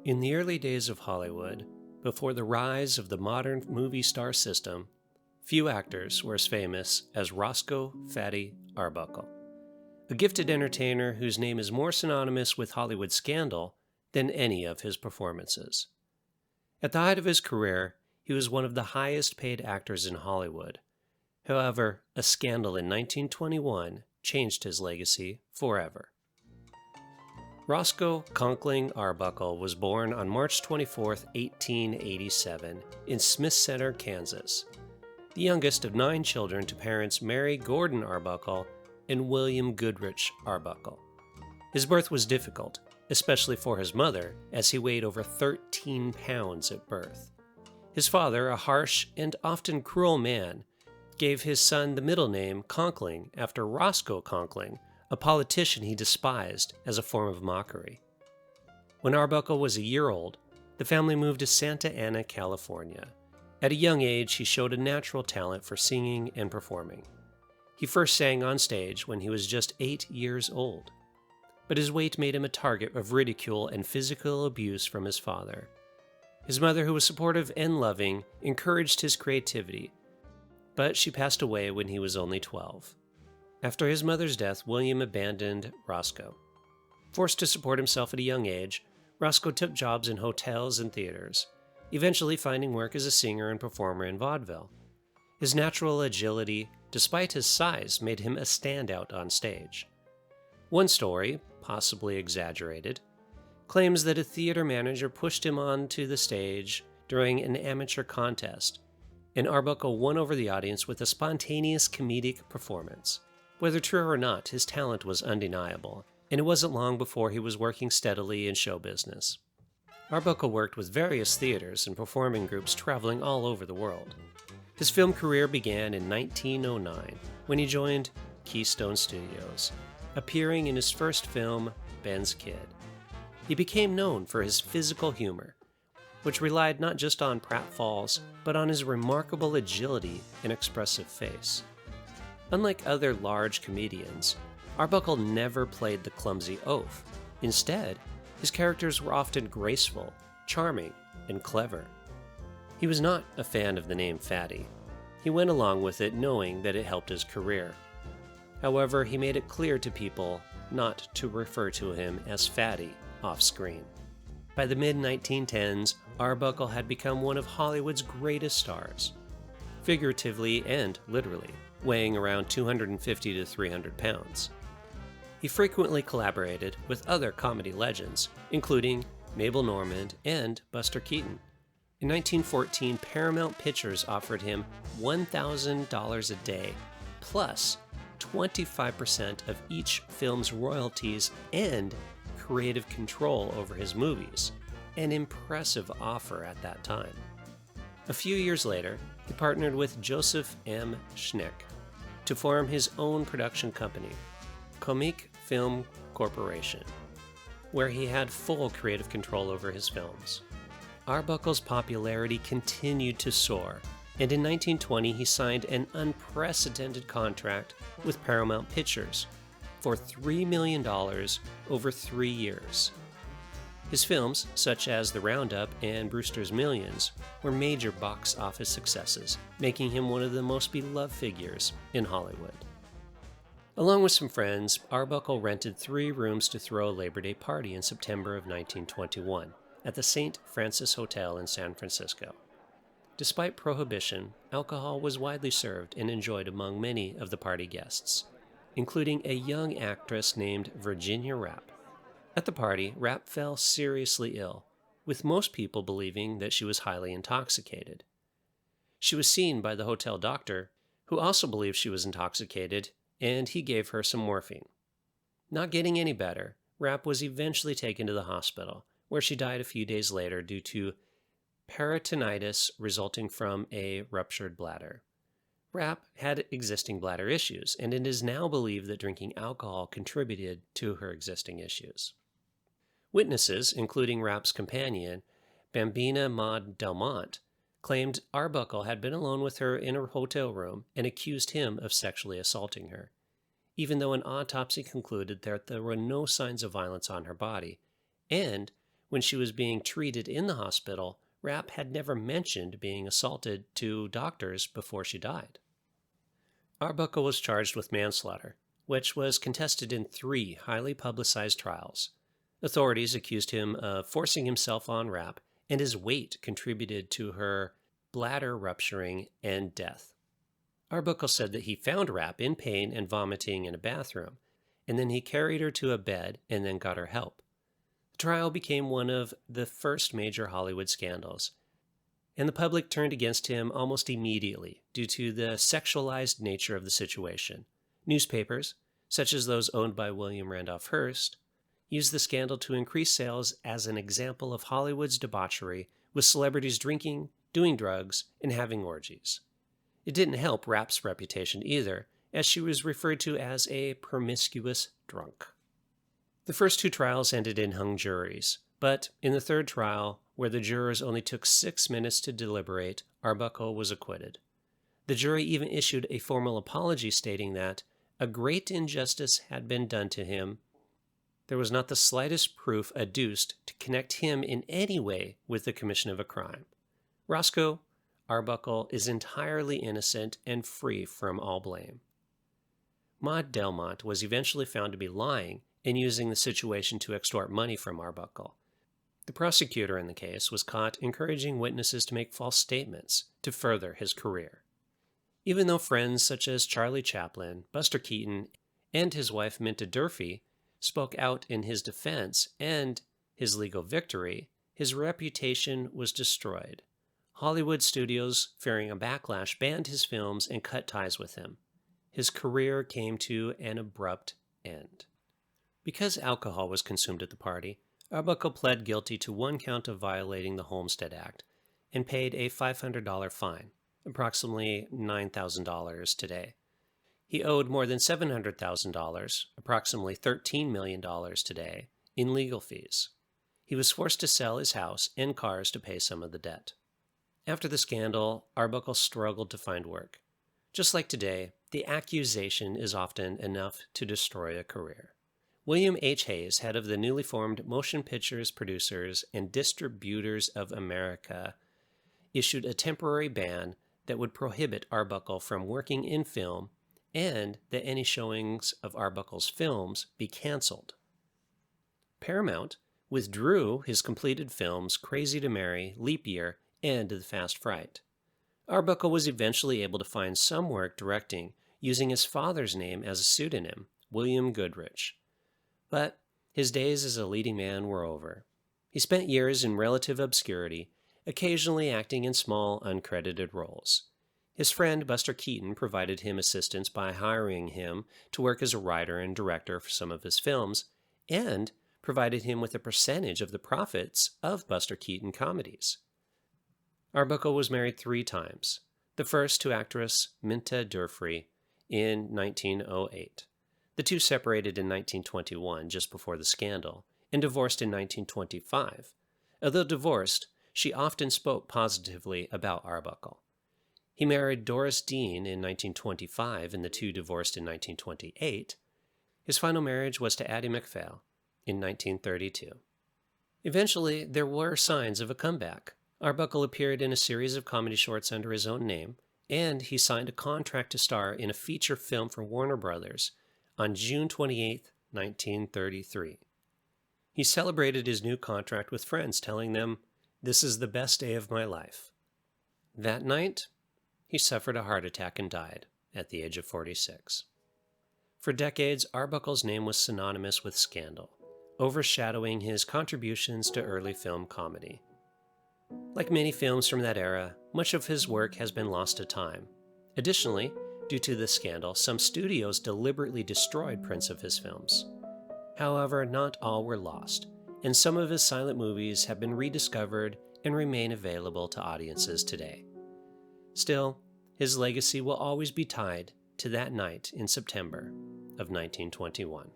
In the early days of Hollywood, before the rise of the modern movie star system, few actors were as famous as Roscoe "Fatty" Arbuckle, a gifted entertainer whose name is more synonymous with Hollywood scandal than any of his performances. At the height of his career, he was one of the highest paid actors in Hollywood. However, a scandal in 1921 changed his legacy forever. Roscoe Conkling Arbuckle was born on March 24, 1887, in Smith Center, Kansas, the youngest of 9 children to parents Mary Gordon Arbuckle and William Goodrich Arbuckle. His birth was difficult, especially for his mother, as he weighed over 13 pounds at birth. His father, a harsh and often cruel man, gave his son the middle name Conkling after Roscoe Conkling, a politician he despised as a form of mockery. When Arbuckle was a year old, the family moved to Santa Ana, California. At a young age, he showed a natural talent for singing and performing. He first sang on stage when he was just 8 years old, but his weight made him a target of ridicule and physical abuse from his father. His mother, who was supportive and loving, encouraged his creativity, but she passed away when he was only 12. After his mother's death, William abandoned Roscoe. Forced to support himself at a young age, Roscoe took jobs in hotels and theaters, eventually finding work as a singer and performer in vaudeville. His natural agility, despite his size, made him a standout on stage. One story, possibly exaggerated, claims that a theater manager pushed him onto the stage during an amateur contest, and Arbuckle won over the audience with a spontaneous comedic performance. Whether true or not, his talent was undeniable, and it wasn't long before he was working steadily in show business. Arbuckle worked with various theaters and performing groups traveling all over the world. His film career began in 1909 when he joined Keystone Studios, appearing in his first film, Ben's Kid. He became known for his physical humor, which relied not just on pratfalls, but on his remarkable agility and expressive face. Unlike other large comedians, Arbuckle never played the clumsy oaf. Instead, his characters were often graceful, charming, and clever. He was not a fan of the name Fatty. He went along with it knowing that it helped his career. However, he made it clear to people not to refer to him as Fatty off-screen. By the mid-1910s, Arbuckle had become one of Hollywood's greatest stars, figuratively and literally, weighing around 250 to 300 pounds. He frequently collaborated with other comedy legends, including Mabel Normand and Buster Keaton. In 1914, Paramount Pictures offered him $1,000 a day, plus 25% of each film's royalties and creative control over his movies, an impressive offer at that time. A few years later, he partnered with Joseph M. Schneck to form his own production company, Comique Film Corporation, where he had full creative control over his films. Arbuckle's popularity continued to soar, and in 1920 he signed an unprecedented contract with Paramount Pictures for $3 million over 3 years. His films, such as The Roundup and Brewster's Millions, were major box office successes, making him one of the most beloved figures in Hollywood. Along with some friends, Arbuckle rented 3 rooms to throw a Labor Day party in September of 1921 at the St. Francis Hotel in San Francisco. Despite prohibition, alcohol was widely served and enjoyed among many of the party guests, including a young actress named Virginia Rappe. At the party, Rappe fell seriously ill, with most people believing that she was highly intoxicated. She was seen by the hotel doctor, who also believed she was intoxicated, and he gave her some morphine. Not getting any better, Rappe was eventually taken to the hospital, where she died a few days later due to peritonitis resulting from a ruptured bladder. Rappe had existing bladder issues, and it is now believed that drinking alcohol contributed to her existing issues. Witnesses, including Rappe's companion, Bambina Maud Delmont, claimed Arbuckle had been alone with her in her hotel room and accused him of sexually assaulting her, even though an autopsy concluded that there were no signs of violence on her body, and when she was being treated in the hospital, Rapp had never mentioned being assaulted to doctors before she died. Arbuckle was charged with manslaughter, which was contested in 3 highly publicized trials. Authorities accused him of forcing himself on Rapp, and his weight contributed to her bladder rupturing and death. Arbuckle said that he found Rapp in pain and vomiting in a bathroom, and then he carried her to a bed and then got her help. The trial became one of the first major Hollywood scandals, and the public turned against him almost immediately due to the sexualized nature of the situation. Newspapers, such as those owned by William Randolph Hearst, used the scandal to increase sales as an example of Hollywood's debauchery, with celebrities drinking, doing drugs, and having orgies. It didn't help Rapp's reputation either, as she was referred to as a promiscuous drunk. The first 2 trials ended in hung juries, but in the 3rd trial, where the jurors only took 6 minutes to deliberate, Arbuckle was acquitted. The jury even issued a formal apology stating that a great injustice had been done to him. There was not the slightest proof adduced to connect him in any way with the commission of a crime. Roscoe Arbuckle is entirely innocent and free from all blame. Maud Delmont was eventually found to be lying and using the situation to extort money from Arbuckle. The prosecutor in the case was caught encouraging witnesses to make false statements to further his career. Even though friends such as Charlie Chaplin, Buster Keaton, and his wife Minta Durfee spoke out in his defense and his legal victory, his reputation was destroyed. Hollywood studios, fearing a backlash, banned his films and cut ties with him. His career came to an abrupt end. Because alcohol was consumed at the party, Arbuckle pled guilty to 1 count of violating the Homestead Act and paid a $500 fine, approximately $9,000 today. He owed more than $700,000, approximately $13 million today, in legal fees. He was forced to sell his house and cars to pay some of the debt. After the scandal, Arbuckle struggled to find work. Just like today, the accusation is often enough to destroy a career. William H. Hayes, head of the newly formed Motion Pictures Producers and Distributors of America, issued a temporary ban that would prohibit Arbuckle from working in film and that any showings of Arbuckle's films be canceled. Paramount withdrew his completed films Crazy to Marry, Leap Year, and The Fast Fright. Arbuckle was eventually able to find some work directing using his father's name as a pseudonym, William Goodrich. But his days as a leading man were over. He spent years in relative obscurity, occasionally acting in small, uncredited roles. His friend Buster Keaton provided him assistance by hiring him to work as a writer and director for some of his films, and provided him with a percentage of the profits of Buster Keaton comedies. Arbuckle was married 3 times, the first to actress Minta Durfee in 1908. The 2 separated in 1921, just before the scandal, and divorced in 1925. Although divorced, she often spoke positively about Arbuckle. He married Doris Dean in 1925, and the 2 divorced in 1928. His final marriage was to Addie MacPhail in 1932. Eventually, there were signs of a comeback. Arbuckle appeared in a series of comedy shorts under his own name, and he signed a contract to star in a feature film for Warner Brothers on June 28, 1933. He celebrated his new contract with friends, telling them, "This is the best day of my life." That night, he suffered a heart attack and died at the age of 46. For decades, Arbuckle's name was synonymous with scandal, overshadowing his contributions to early film comedy. Like many films from that era, much of his work has been lost to time. Additionally, due to this scandal, some studios deliberately destroyed prints of his films. However, not all were lost, and some of his silent movies have been rediscovered and remain available to audiences today. Still, his legacy will always be tied to that night in September of 1921.